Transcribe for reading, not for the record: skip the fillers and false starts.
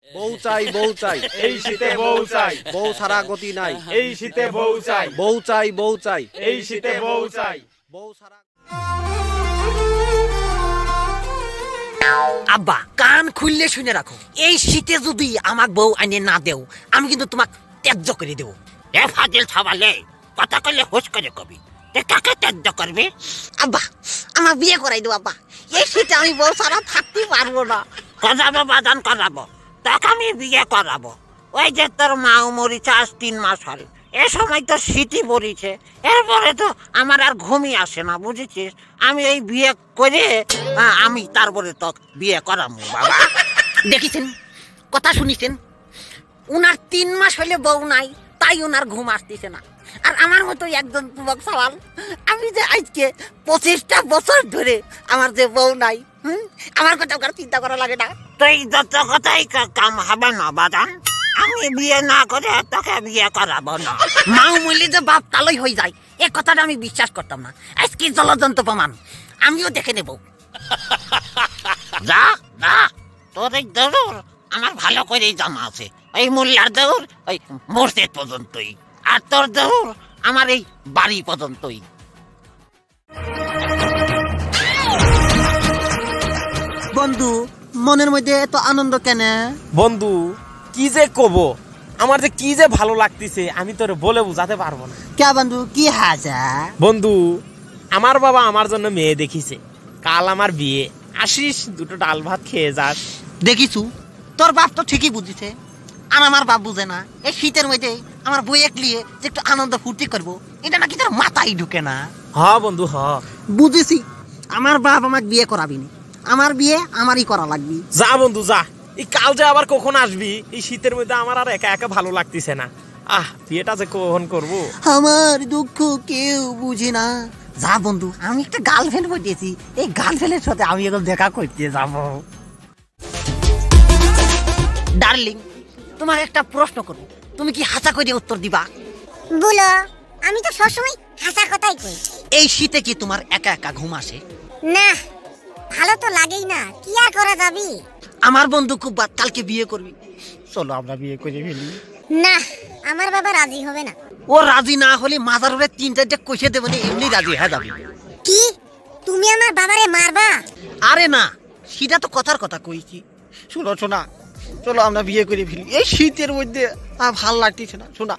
বউ চাই বউ চাই এই শীতে বউ চাই, বউ ছাড়া গতি নাই। এই শীতে বউ চাই, বউ চাই বউ চাই এই শীতে বউ চাই। বউ ছাড়া। আব্বা কান খুললে শুনে রাখো, এই শীতে যদি আমাক বউ আইনে না দেও আমি কিন্তু তোমাক ত্যায্য করে দেব। এ ফাজিল ছাবালে, কথা কইলে হুশ করে কবি, তে কাকে ত্যায্য করবি? আব্বা আমার বিয়ে করাই দেবো আব্বা, এই শীতে আমি বউ ছাড়া থাকতে পারবো না। করাবো বাদান করাবো, তাকে আমি বিয়ে করাবো। ওই যে তোর মাও মরিছে আজ 3 মাস হল, এ সময় তো শীতই পড়িছে, এরপরে তো আমার আর ঘুমই আসে না, বুঝেছিস? আমি এই বিয়ে করে আমি তারপরে তো বিয়ে করাবো বাবা। দেখেছেন, কথা শুনিছেন, উনার 3 মাস হলে বউ নাই, তাই উনার ঘুম আসতেছে না। আর আমার মতো একজন যুবক সওয়াল, আমি যে আজকে 25টা বছর ধরে আমার যে বউ নাই, আমার কথা কার চিন্তা করা লাগে না। তুই যত কথাই কাম হবে না বাদান, আমি বিয়ে না করে তোকে বিয়ে করাবো না। মাও মরলে যে বাপ তালই হয়ে যায়, এ কথাটা আমি বিশ্বাস করতাম না। আজকে জলজন্ত প্রমাণ, আমিও দেখে নেব। যা যা, তোর এই দৌড় আমার ভালো করেই জানা আছে। এই মোল্লার দৌড় ওই মসজিদ পর্যন্তই, আর তোর দৌড় আমার এই বাড়ি পর্যন্তই। বন্ধু মনের মধ্যে এত আনন্দ কেন? বন্ধু কি যে কব, আমার যে কি যে ভালো লাগতেছে আমি তোর বলে বুঝাতে পারবো না। কে বন্ধু কি হাজা? বন্ধু আমার বাবা আমার জন্য মেয়ে দেখিছে, কাল আমার বিয়ে, আসিস দুটো ডাল ভাত খেয়ে যাস। দেখিছু তোর বাপ তো ঠিকই বুঝিছে, আর আমার বাপ বুঝে না। এই শীতের মধ্যে আমার বই একলিয়ে যে একটু আনন্দ ফুর্তি করবো, এটা নাকি তোর মাথায় ঢুকে না। হ বন্ধু হ, বুঝেছি, আমার বাপ আমাকে বিয়ে করাবি না, আমার বিয়ে আমারই করা লাগবে। যা বন্ধু যা, এই কাল যে আবার কখন আসবি? এই শীতের মধ্যে আমার আর একা একা ভালো লাগতেছে না। বিয়েটা যে কখন করবো? আমার দুঃখ কেউ বুঝে না। যা বন্ধু, আমি একটা গার্লফ্রেন্ড পটিয়েছি, এই গার্লফ্রেন্ডের সাথে আমি এখন দেখা করতে যাব। ডার্লিং, তোমার একটা প্রশ্ন করব, তুমি কি হাসা করে উত্তর দিবা? বলো, আমি তো সবসময় হাসার কথাই কই। এই শীতে কি তোমার একা একা ঘুম আসে? না, ভালো তো লাগেই না, কি আর করা যাবে? আমার বন্ধু খুব কালকে বিয়ে করবি, চলো আমরা বিয়ে করে ফেলি। না, আমার বাবা রাজি হবে না। ও রাজি না হলে মাজার উপরে 3-4টা কষে দেবো, এমনি রাজি হয়ে যাবে। কি তুমি আমার বাবারে মারবা? আরে না, সেটা তো কথার কথা কইছি। শোনো শোনা, চলো আমরা বিয়ে করে ফেলি, এই শীতের মধ্যে ভাল লাগতেছে না। শোনা